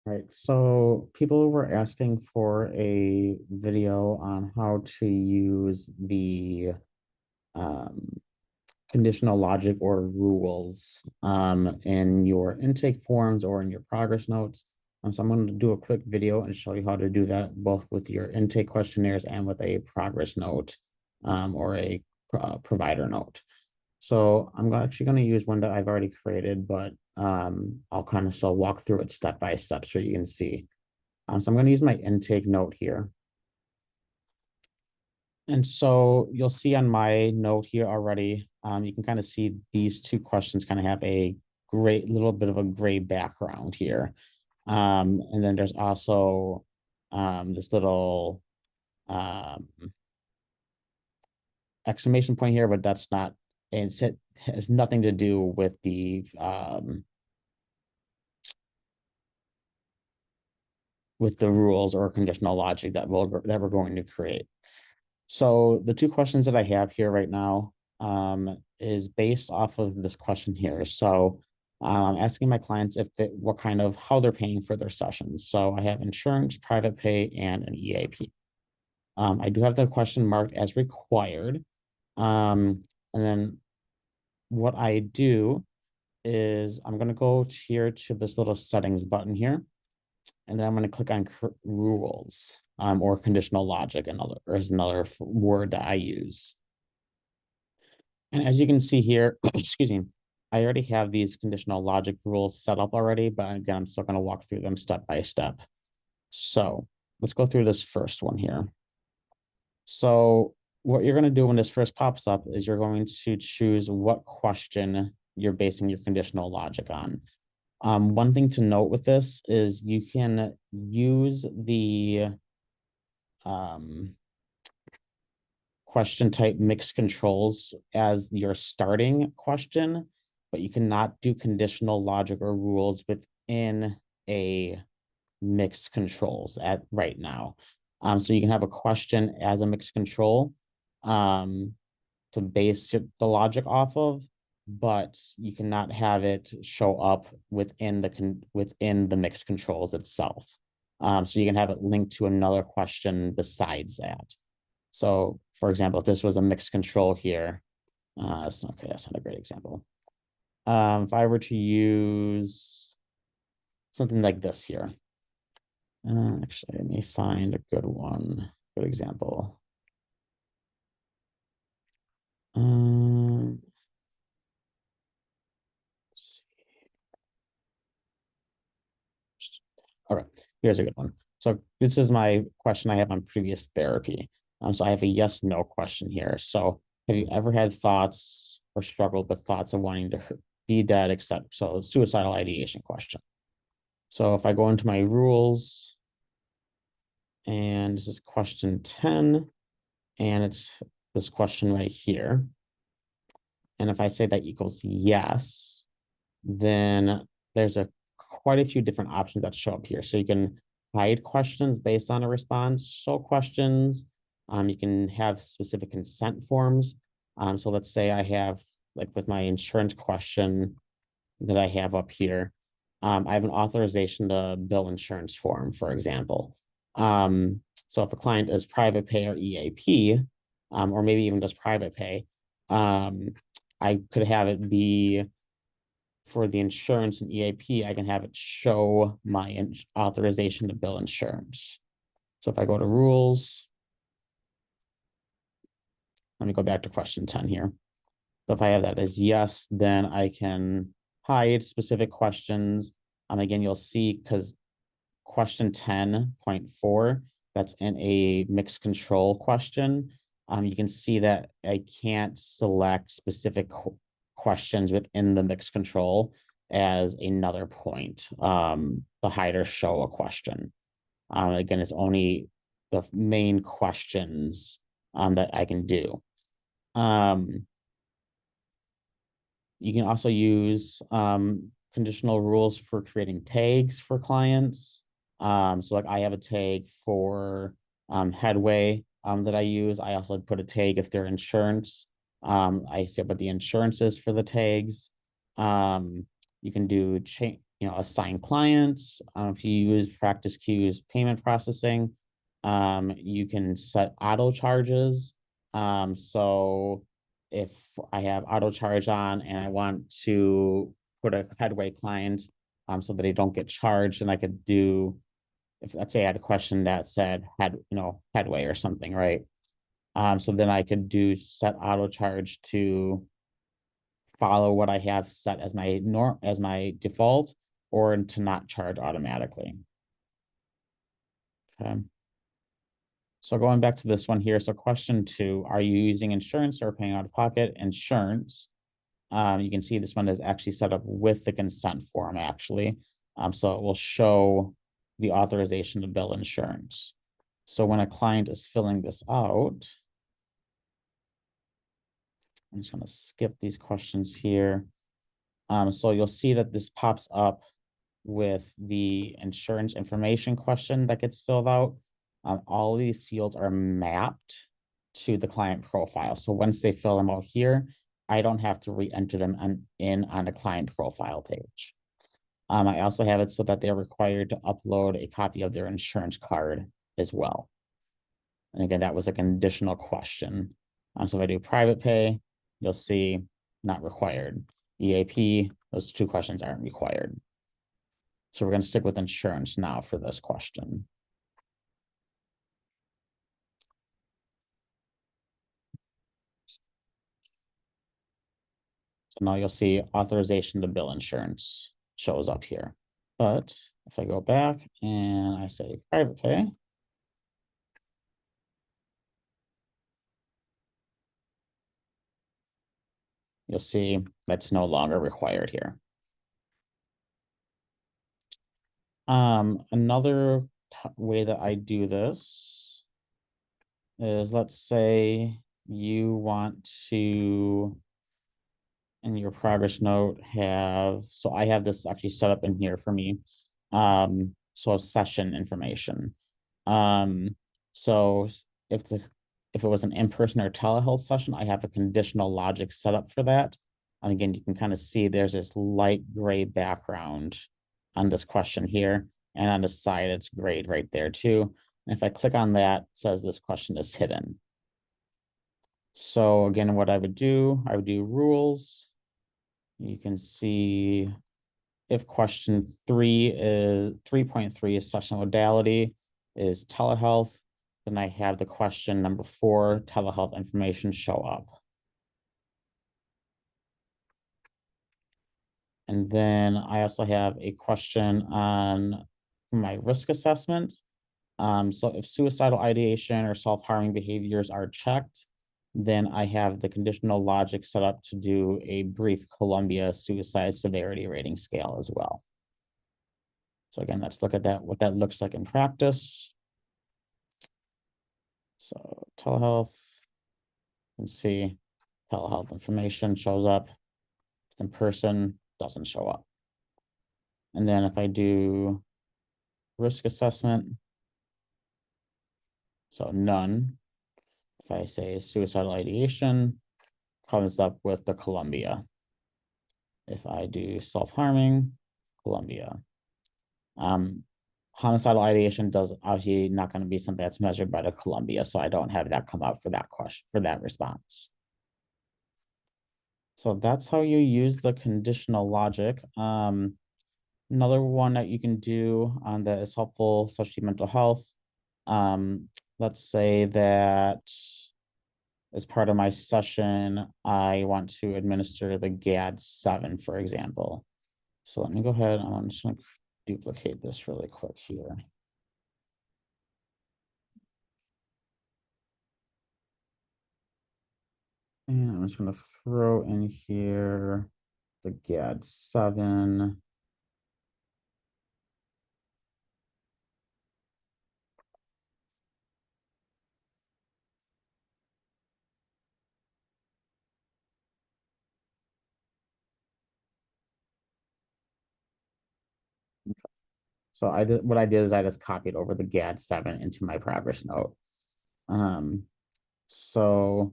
Right. So people were asking for a video on how to use the um, conditional logic or rules in your intake forms or in your progress notes. So I'm going to do a quick video and show you how to do that both with your intake questionnaires and with a progress note or a provider note. So I'm actually going to use one that I've already created, but I'll kind of still walk through it step by step so you can see. So I'm going to use my intake note here. And so you'll see on my note here already, you can kind of see these two questions kind of have a great little bit of a gray background here. And then there's also this little um, exclamation point here, but that's not, and it has nothing to do with the rules or conditional logic that we're going to create. So the two questions that I have here right now is based off of this question here. So I'm asking my clients what kind of how they're paying for their sessions. So I have insurance, private pay, and an EAP. I do have the question marked as required. And then what I do is I'm going to go here to this little settings button here, and then I'm going to click on rules or conditional logic, is another word that I use. And as you can see here, excuse me, I already have these conditional logic rules set up already, but again, I'm still going to walk through them step by step. So let's go through this first one here. So what you're going to do when this first pops up is you're going to choose what question you're basing your conditional logic on. One thing to note with this is you can use the question type mixed controls as your starting question, but you cannot do conditional logic or rules within a mixed controls at right now. So you can have a question as a mixed control to base the logic off of, but you cannot have it show up within the mixed controls itself. So you can have it linked to another question besides that. So, for example, if this was a mixed control here, okay, that's not a great example. If I were to use something like this here, actually, let me find a good example. Um, all right, here's a good one. So this is my question I have on previous therapy. So I have a yes, no question here. So have you ever had thoughts or struggled with thoughts of wanting to be dead, except so suicidal ideation question. So if I go into my rules, and this is question 10, and it's this question right here. And if I say that equals yes, then there's quite a few different options that show up here. So you can hide questions based on a response, show questions. You can have specific consent forms. So let's say I have, like with my insurance question that I have up here, I have an authorization to bill insurance form, for example. So if a client is private pay or EAP, or maybe even just private pay, I could have it be for the insurance and EAP, I can have it show my authorization to bill insurance. So if I go to rules, let me go back to question 10 here. So if I have that as yes, then I can hide specific questions. Again, you'll see because question 10.4, that's in a mixed control question. You can see that I can't select specific questions within the mixed control as another point. The hide or show a question. Again, it's only the main questions that I can do. You can also use conditional rules for creating tags for clients. So like I have a tag for headway that I use. I also put a tag if they're insurance. I say what the insurance is for the tags. You can do assign clients. If you use practice queues payment processing, you can set auto charges. So if I have auto charge on and I want to put a headway client so that they don't get charged, and I could do, if let's say I had a question that said headway or something, right? So then I could do set auto charge to follow what I have set as my default, or to not charge automatically. Okay. So going back to this one here, so question 2, are you using insurance or paying out of pocket? Insurance. You can see this one is actually set up with the consent form actually. So it will show the authorization to bill insurance. So when a client is filling this out, I'm just going to skip these questions here. So you'll see that this pops up with the insurance information question that gets filled out. All of these fields are mapped to the client profile. So once they fill them out here, I don't have to re-enter them on the client profile page. I also have it so that they're required to upload a copy of their insurance card as well. And again, that was a conditional question. So if I do private pay, you'll see not required. EAP, those 2 questions aren't required. So we're going to stick with insurance now for this question. So now you'll see authorization to bill insurance shows up here. But if I go back and I say private pay, you'll see that's no longer required here. Another way that I do this is, let's say you want to, in your progress note, so I have this actually set up in here for me. So session information. So if it was an in-person or telehealth session, I have a conditional logic set up for that. And again, you can kind of see there's this light gray background on this question here. And on the side, it's grayed right there too. And if I click on that, it says this question is hidden. So again, what I would do rules. You can see if question 3.3 is session modality is telehealth, then I have the question number 4, telehealth information, show up. And then I also have a question on my risk assessment. So if suicidal ideation or self-harming behaviors are checked, then I have the conditional logic set up to do a brief Columbia suicide severity rating scale as well. So again, let's look at what that looks like in practice. So telehealth, you can see telehealth information shows up. It's in person, doesn't show up. And then if I do risk assessment, so none. If I say suicidal ideation, comes up with the Columbia. If I do self-harming, Columbia. Homicidal ideation does obviously not going to be something that's measured by the Columbia, so I don't have that come up for that question, for that response. So that's how you use the conditional logic. Another one that you can do that is helpful, especially mental health. Let's say that as part of my session, I want to administer the GAD-7, for example. So let me go ahead. I'm just going to duplicate this really quick here. And I'm just going to throw in here the GAD-7. So what I did is I just copied over the GAD-7 into my progress note. So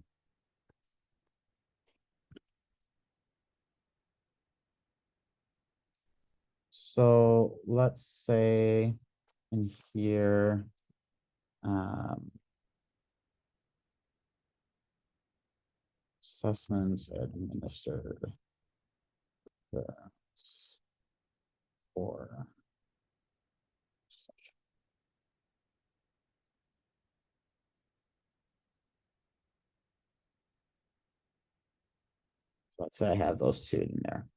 So let's say in here, assessments administered for let's say I have those two in there.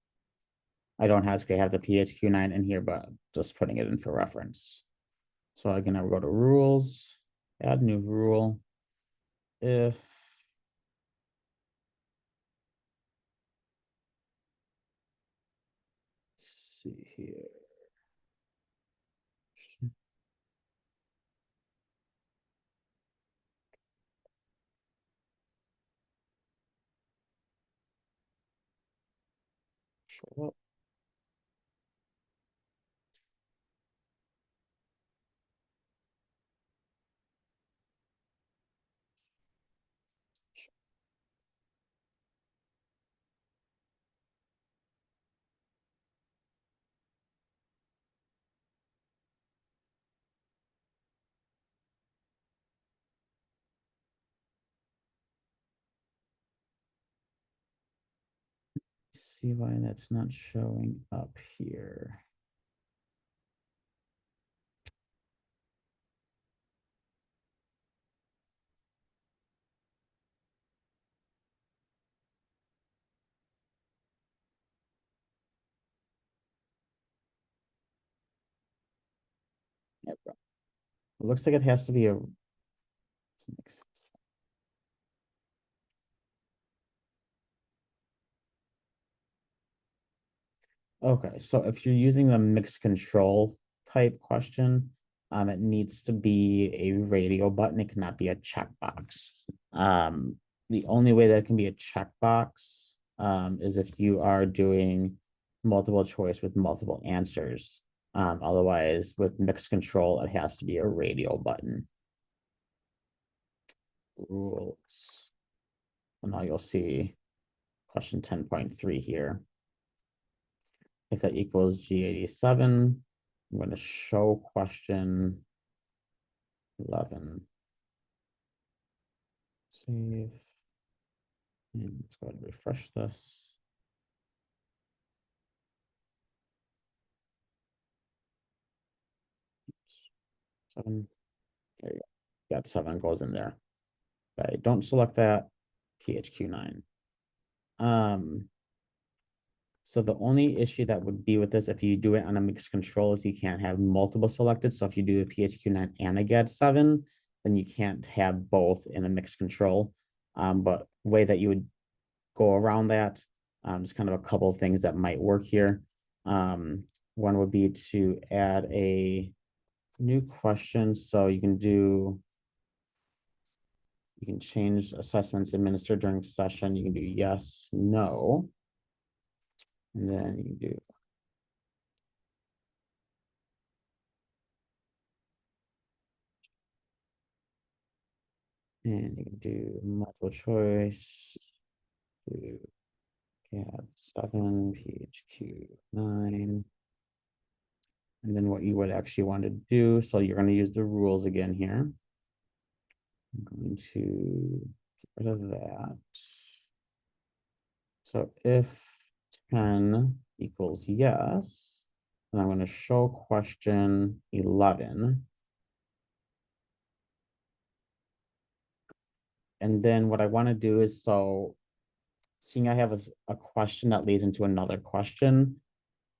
I don't have to have the PHQ9 in here, but just putting it in for reference. So again, I will go to rules, add new rule. If let's see here. Show up. See why that's not showing up here. Yep. It looks like it has to be a. Okay, so if you're using the mixed control type question, it needs to be a radio button. It cannot be a checkbox. The only way that can be a checkbox is if you are doing multiple choice with multiple answers. Otherwise, with mixed control, it has to be a radio button. Rules. And now you'll see question 10.3 here. If that equals G87, I'm going to show question 11. Save. And let's go ahead and refresh this. Seven. There you go. Got 7 goes in there. Okay, don't select that. PHQ9. So the only issue that would be with this, if you do it on a mixed control, is you can't have multiple selected. So if you do a PHQ9 and a GAD7, then you can't have both in a mixed control. But way that you would go around that, just kind of a couple of things that might work here. One would be to add a new question. So you can change assessments administered during session. You can do yes, no. And then you can do and you can do multiple choice, do CAD7, PHQ9. And then what you would actually want to do, so you're going to use the rules again here. I'm going to get rid of that. So if 10 equals yes, then I'm going to show question 11. And then what I want to do is, so seeing I have a question that leads into another question,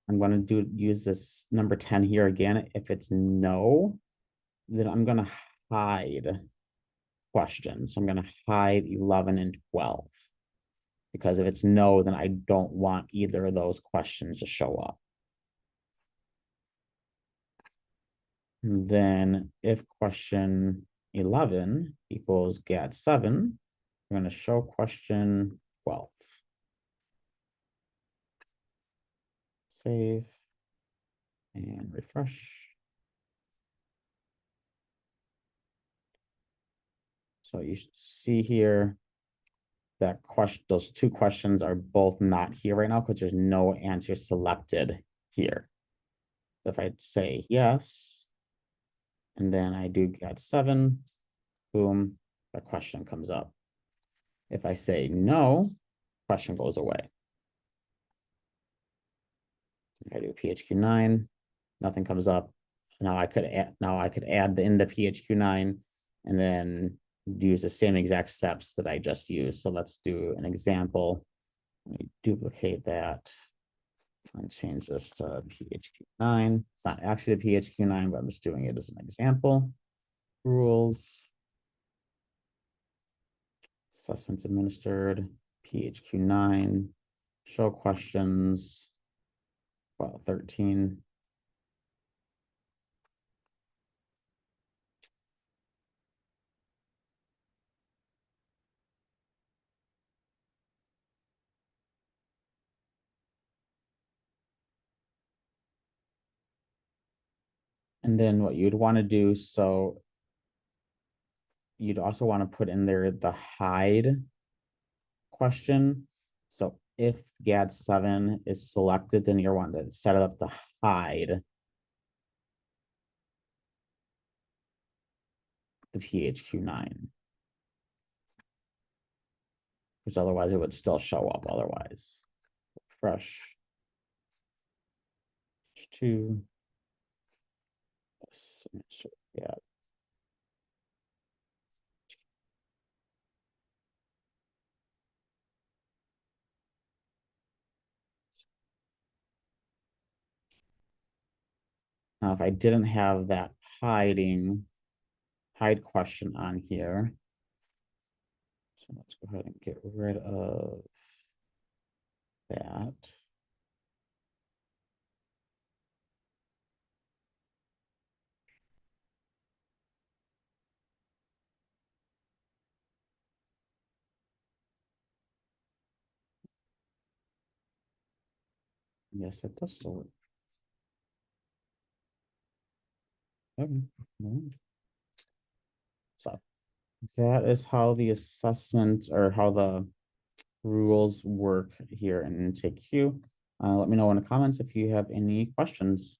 I'm going to use this number 10 here again. If it's no, then I'm going to hide questions. So I'm going to hide 11 and 12. Because if it's no, then I don't want either of those questions to show up. And then if question 11 equals GAD7, I'm going to show question 12. Save and refresh. So you should see here that those two questions are both not here right now because there's no answer selected here. If I say yes, and then I do get 7, boom, the question comes up. If I say no, question goes away. If I do PHQ9, nothing comes up. Now I could add the into PHQ9 and then use the same exact steps that I just used. So let's do an example. Let me duplicate that and change this to PHQ9. It's not actually the PHQ9, but I'm just doing it as an example. Rules, assessments administered, PHQ9, show questions, well, 13. And then what you'd want to do, so you'd also want to put in there the hide question. So if GAD7 is selected, then you're wanting to set it up to hide the PHQ9. Because otherwise it would still show up otherwise. Fresh 2. Yeah. Now, if I didn't have that hide question on here, so let's go ahead and get rid of that. Yes, it does still work. Okay. So that is how the assessment or how the rules work here in IntakeQ. Let me know in the comments if you have any questions.